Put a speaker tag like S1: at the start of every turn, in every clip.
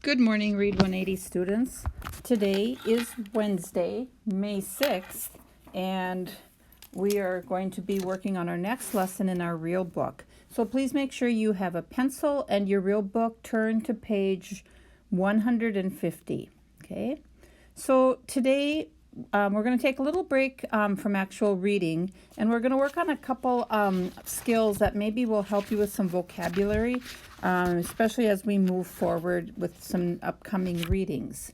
S1: Good morning, Read 180 students. Today is Wednesday, May 6th, and we are going to be working on our next lesson in our real book. So please make sure you have a pencil and your real book turned to page 150, okay? So today we're going to take a little break from actual reading, and we're going to work on a couple skills that maybe will help you with some vocabulary, especially as we move forward with some upcoming readings.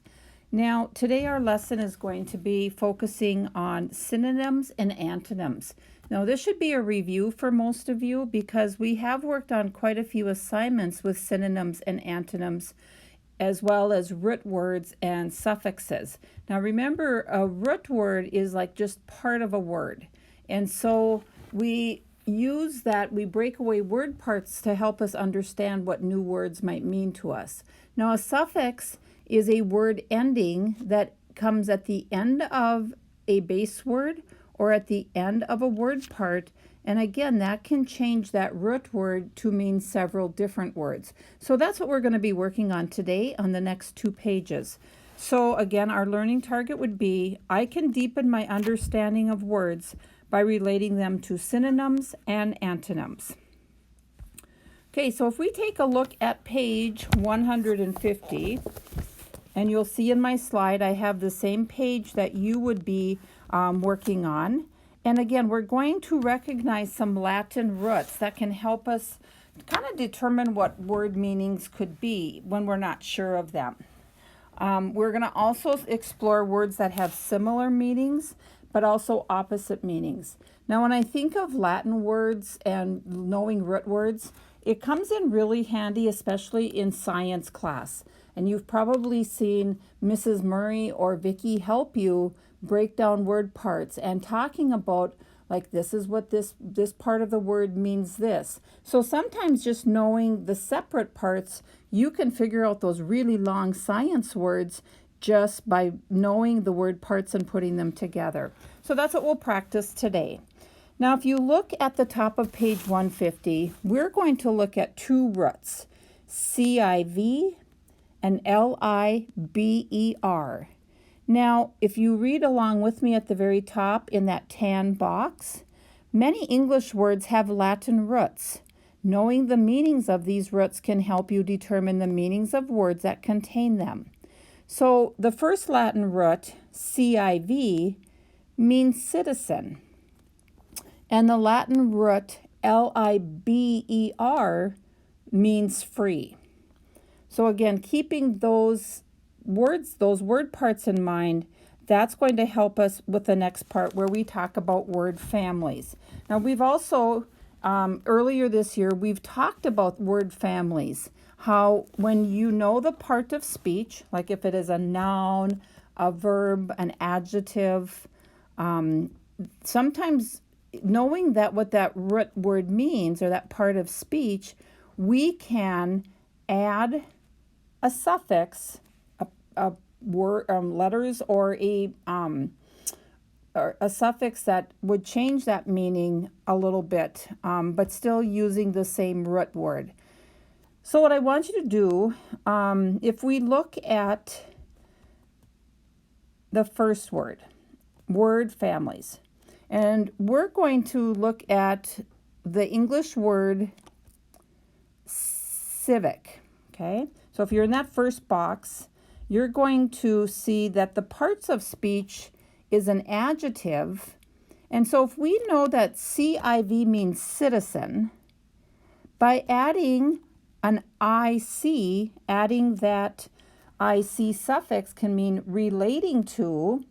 S1: Now, today our lesson is going to be focusing on synonyms and antonyms. Now, this should be a review for most of you because we have worked on quite a few assignments with synonyms and antonyms, as well as root words and suffixes. Now remember, a root word is like just part of a word. And so we use that, we break away word parts to help us understand what new words might mean to us. Now a suffix is a word ending that comes at the end of a base word or at the end of a word part. And again, that can change that root word to mean several different words. So that's what we're going to be working on today on the next 2 pages. So again, our learning target would be, I can deepen my understanding of words by relating them to synonyms and antonyms. Okay, so if we take a look at page 150, and you'll see in my slide, I have the same page that you would be working on. And again, we're going to recognize some Latin roots that can help us kind of determine what word meanings could be when we're not sure of them. We're going to also explore words that have similar meanings, but also opposite meanings. Now, when I think of Latin words and knowing root words, it comes in really handy, especially in science class. And you've probably seen Mrs. Murray or Vicky help you break down word parts and talking about, like, this is what this part of the word means this. So sometimes just knowing the separate parts, you can figure out those really long science words just by knowing the word parts and putting them together. So that's what we'll practice today. Now, if you look at the top of page 150, we're going to look at 2 roots, CIV and LIBER. Now, if you read along with me at the very top in that tan box, many English words have Latin roots. Knowing the meanings of these roots can help you determine the meanings of words that contain them. So the first Latin root, CIV, means citizen. And the Latin root, LIBER, means free. So again, keeping those words, those word parts in mind, that's going to help us with the next part where we talk about word families. Now we've also, earlier this year, we've talked about word families, how when you know the part of speech, like if it is a noun, a verb, an adjective, sometimes knowing that what that root word means or that part of speech, we can add a suffix, a word, letters, or a suffix that would change that meaning a little bit, but still using the same root word. So what I want you to do, if we look at the first word families, and we're going to look at the English word civic, okay? So if you're in that first box, you're going to see that the parts of speech is an adjective. And so if we know that CIV means citizen, by adding an IC, adding that IC suffix can mean relating to.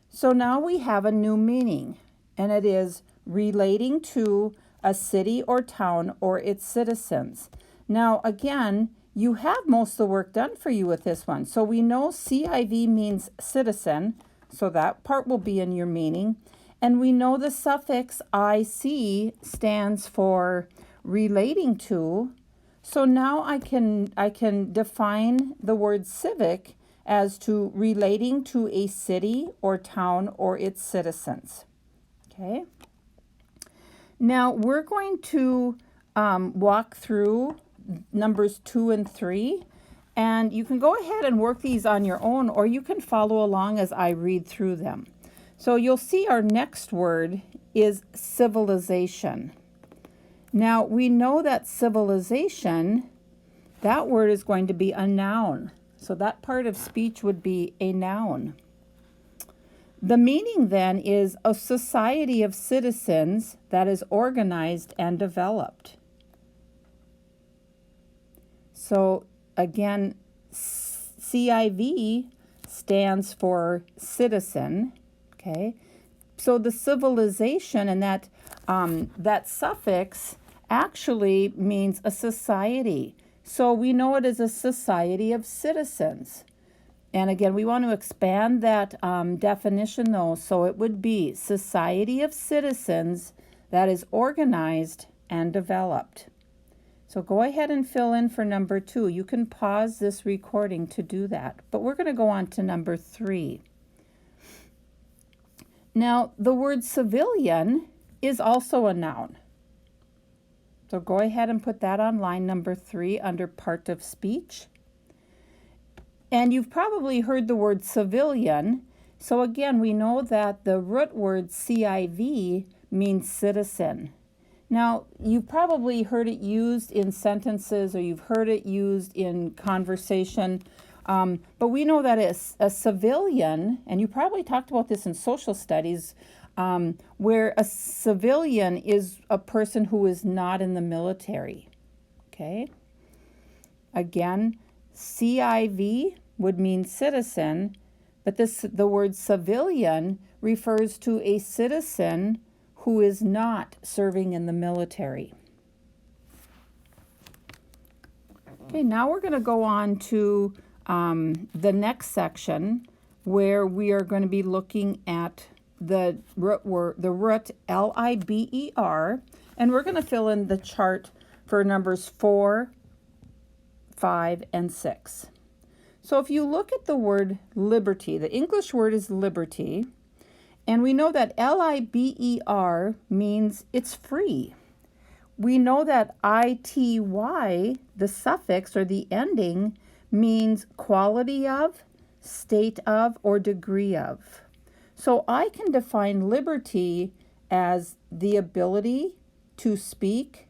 S1: So now we have a new meaning, and it is relating to a city or town or its citizens. Now, again, you have most of the work done for you with this one. So we know CIV means citizen, so that part will be in your meaning. And we know the suffix IC stands for relating to. So now I can define the word civic as to relating to a city or town or its citizens. Okay. Now we're going to walk through numbers 2 and 3. And you can go ahead and work these on your own, or you can follow along as I read through them. So you'll see our next word is civilization. Now, we know that civilization, that word is going to be a noun. So that part of speech would be a noun. The meaning then is a society of citizens that is organized and developed. So again, CIV stands for citizen, okay? So the civilization and that suffix actually means a society. So we know it is a society of citizens. And again, we want to expand that definition though, so it would be society of citizens that is organized and developed. So go ahead and fill in for number 2. You can pause this recording to do that, but we're going to go on to number 3. Now, the word civilian is also a noun. So go ahead and put that on line number 3 under part of speech. And you've probably heard the word civilian. So again, we know that the root word CIV means citizen. Now, you've probably heard it used in sentences or you've heard it used in conversation, but we know that a civilian, and you probably talked about this in social studies, where a civilian is a person who is not in the military, okay? Again, CIV would mean citizen, but the word civilian refers to a citizen who is not serving in the military. Okay, now we're going to go on to the next section where we are going to be looking at the root L-I-B-E-R, and we're going to fill in the chart for numbers 4, 5, and 6. So if you look at the word liberty, the English word is liberty, and we know that L-I-B-E-R means it's free. We know that I-T-Y, the suffix or the ending, means quality of, state of, or degree of. So I can define liberty as the ability to speak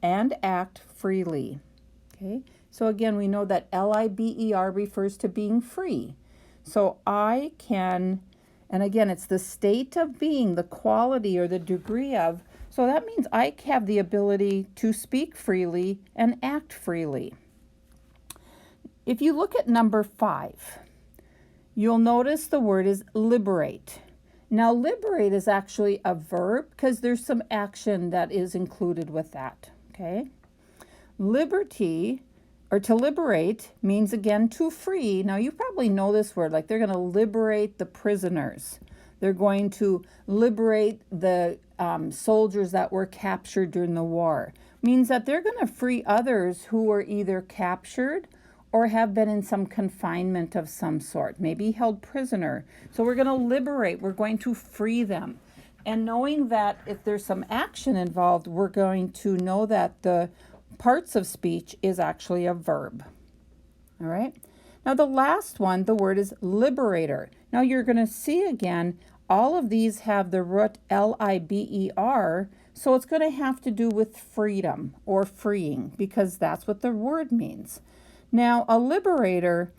S1: and act freely. Okay? So again, we know that L-I-B-E-R refers to being free. So I can, and again, it's the state of being, the quality or the degree of. So that means I have the ability to speak freely and act freely. If you look at number 5, you'll notice the word is liberate. Now, liberate is actually a verb because there's some action that is included with that, okay? Liberty, or to liberate, means again to free. Now, you probably know this word, like they're going to liberate the prisoners. They're going to liberate the soldiers that were captured during the war. Means that they're going to free others who were either captured or have been in some confinement of some sort, maybe held prisoner. So we're going to liberate, we're going to free them. And knowing that if there's some action involved, we're going to know that the parts of speech is actually a verb. All right. Now the last one, the word is liberator. Now you're going to see again, all of these have the root L-I-B-E-R, so it's going to have to do with freedom or freeing because that's what the word means. Now a liberator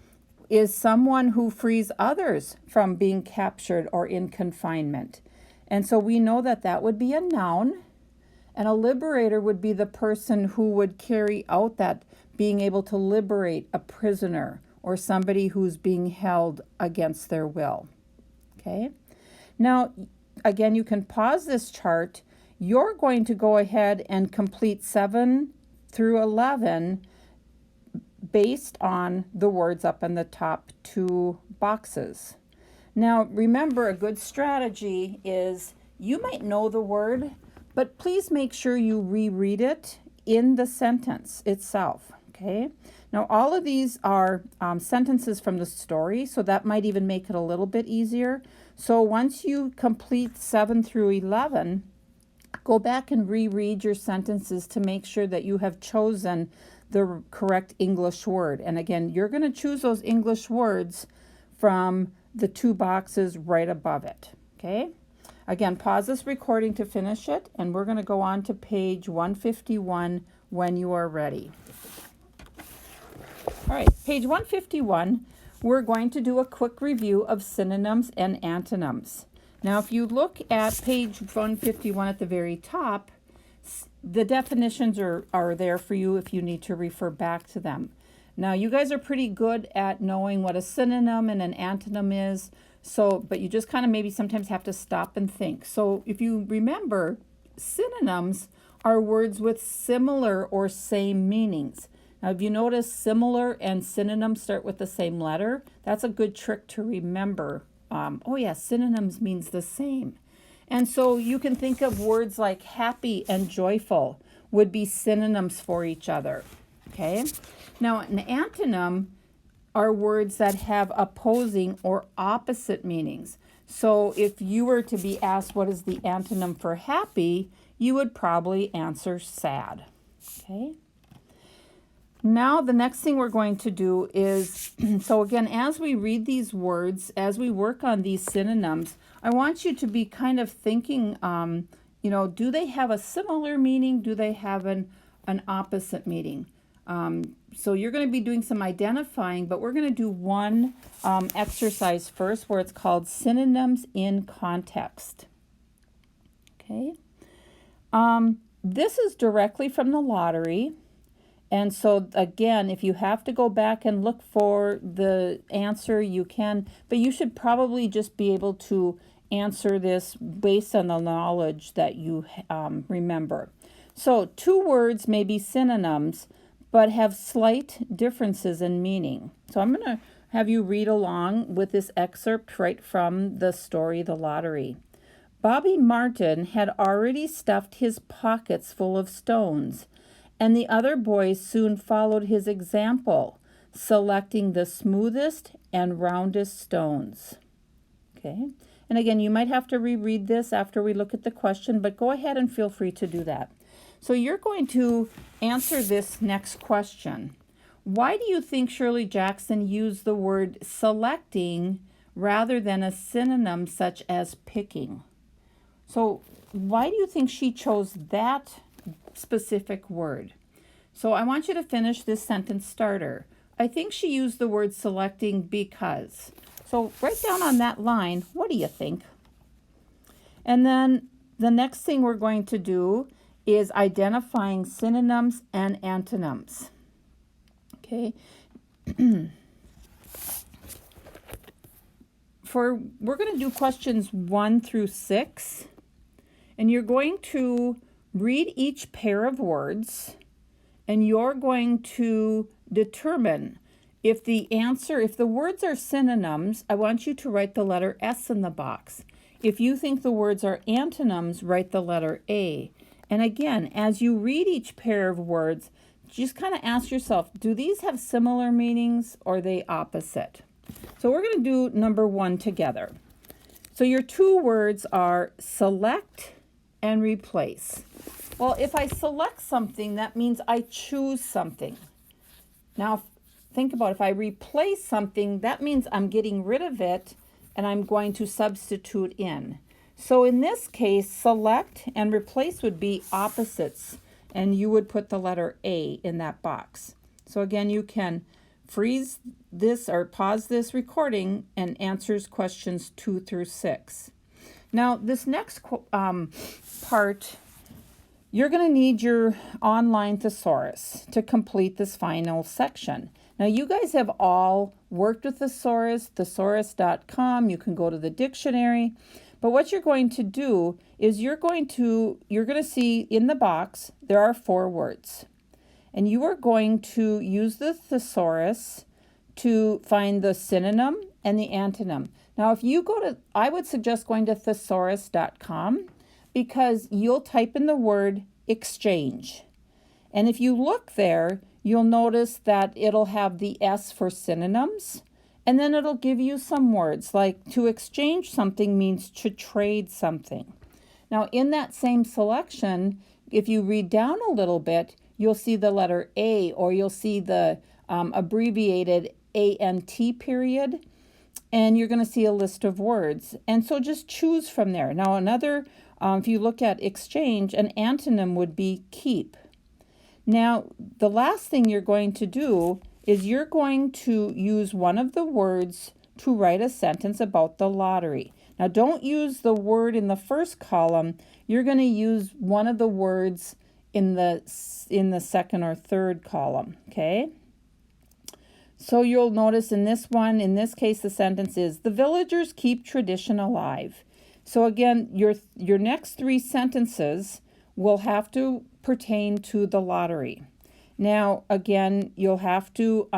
S1: is someone who frees others from being captured or in confinement. And so we know that that would be a noun. And a liberator would be the person who would carry out that being able to liberate a prisoner or somebody who's being held against their will. Okay? Now, again, you can pause this chart. You're going to go ahead and complete 7 through 11 based on the words up in the top 2 boxes. Now, remember, a good strategy is you might know the word, but please make sure you reread it in the sentence itself, okay? Now, all of these are sentences from the story, so that might even make it a little bit easier. So once you complete 7 through 11, go back and reread your sentences to make sure that you have chosen the correct English word. And again, you're going to choose those English words from the two boxes right above it. Okay? Again, pause this recording to finish it, and we're going to go on to page 151 when you are ready. All right, page 151, we're going to do a quick review of synonyms and antonyms. Now, if you look at page 151 at the very top, the definitions are there for you if you need to refer back to them. Now, you guys are pretty good at knowing what a synonym and an antonym is, but you just kind of maybe sometimes have to stop and think. So if you remember, synonyms are words with similar or same meanings. Now, if you notice similar and synonyms start with the same letter, that's a good trick to remember. Oh yeah, synonyms means the same. And so you can think of words like happy and joyful would be synonyms for each other. Okay? Now, an antonym are words that have opposing or opposite meanings. So if you were to be asked what is the antonym for happy, you would probably answer sad. Okay? Now the next thing we're going to do is, so again, as we read these words, as we work on these synonyms, I want you to be kind of thinking, do they have a similar meaning? Do they have an opposite meaning? So you're going to be doing some identifying, but we're going to do one exercise first where it's called synonyms in context. Okay. This is directly from the lottery. And so again, if you have to go back and look for the answer, you can, but you should probably just be able to answer this based on the knowledge that you remember. So two words may be synonyms, but have slight differences in meaning. So I'm going to have you read along with this excerpt right from the story, The Lottery. Bobby Martin had already stuffed his pockets full of stones, and the other boys soon followed his example, selecting the smoothest and roundest stones. Okay, and again, you might have to reread this after we look at the question, but go ahead and feel free to do that. So you're going to answer this next question. Why do you think Shirley Jackson used the word selecting rather than a synonym such as picking? So why do you think she chose that specific word? So I want you to finish this sentence starter. I think she used the word selecting because. So write down on that line, what do you think? And then the next thing we're going to do is identifying synonyms and antonyms. Okay. We're going to do questions 1 through 6, and you're going to read each pair of words, and you're going to determine if the words are synonyms, I want you to write the letter S in the box. If you think the words are antonyms, write the letter A. And again, as you read each pair of words, just kind of ask yourself, do these have similar meanings or are they opposite? So we're going to do number 1 together. So your two words are select and replace. Well, if I select something, that means I choose something. Now, think about if I replace something, that means I'm getting rid of it and I'm going to substitute in. So in this case, select and replace would be opposites, and you would put the letter A in that box. So again, you can freeze this or pause this recording and answers questions 2 through 6. Now, this next part, you're going to need your online thesaurus to complete this final section. Now, you guys have all worked with thesaurus, thesaurus.com. You can go to the dictionary. But what you're going to do is you're going to see in the box, there are 4 words. And you are going to use the thesaurus to find the synonym and the antonym. Now, if you I would suggest going to thesaurus.com because you'll type in the word exchange. And if you look there, you'll notice that it'll have the S for synonyms. And then it'll give you some words like to exchange something means to trade something. Now, in that same selection, if you read down a little bit, you'll see the letter A, or you'll see the abbreviated ANT period, and you're going to see a list of words. And so just choose from there. Now another, if you look at exchange, an antonym would be keep. Now the last thing you're going to do is you're going to use one of the words to write a sentence about the lottery. Now don't use the word in the first column. You're going to use one of the words in the second or third column, okay? So you'll notice in this one, in this case, the sentence is, the villagers keep tradition alive. So again, your next three sentences will have to pertain to the lottery. Now, again, you'll have to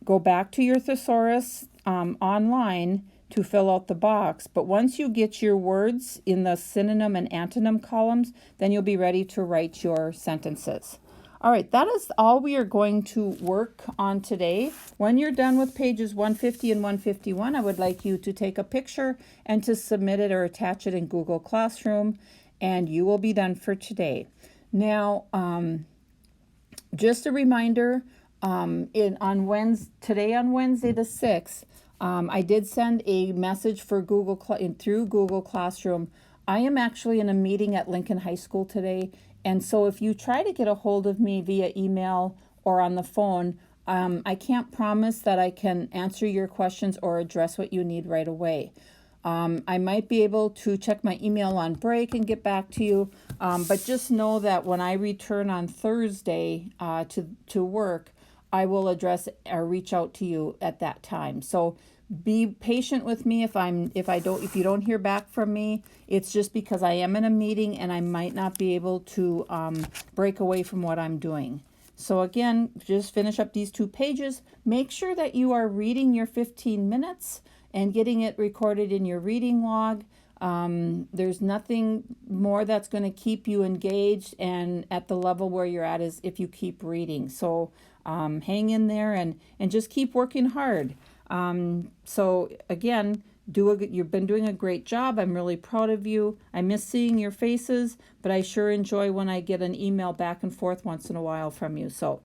S1: go back to your thesaurus online to fill out the box. But once you get your words in the synonym and antonym columns, then you'll be ready to write your sentences. All right, that is all we are going to work on today. When you're done with pages 150 and 151, I would like you to take a picture and to submit it or attach it in Google Classroom, and you will be done for today. Now, just a reminder, today on Wednesday the 6th, I did send a message for through Google Classroom. I am actually in a meeting at Lincoln High School today, and so if you try to get a hold of me via email or on the phone, I can't promise that I can answer your questions or address what you need right away. I might be able to check my email on break and get back to you, but just know that when I return on Thursday to work, I will address or reach out to you at that time. So be patient with me if you don't hear back from me. It's just because I am in a meeting and I might not be able to break away from what I'm doing. So again, just finish up these 2 pages. Make sure that you are reading your 15 minutes and getting it recorded in your reading log. There's nothing more that's going to keep you engaged and at the level where you're at is if you keep reading. So hang in there and just keep working hard. So again, you've been doing a great job. I'm really proud of you. I miss seeing your faces, but I sure enjoy when I get an email back and forth once in a while from you. So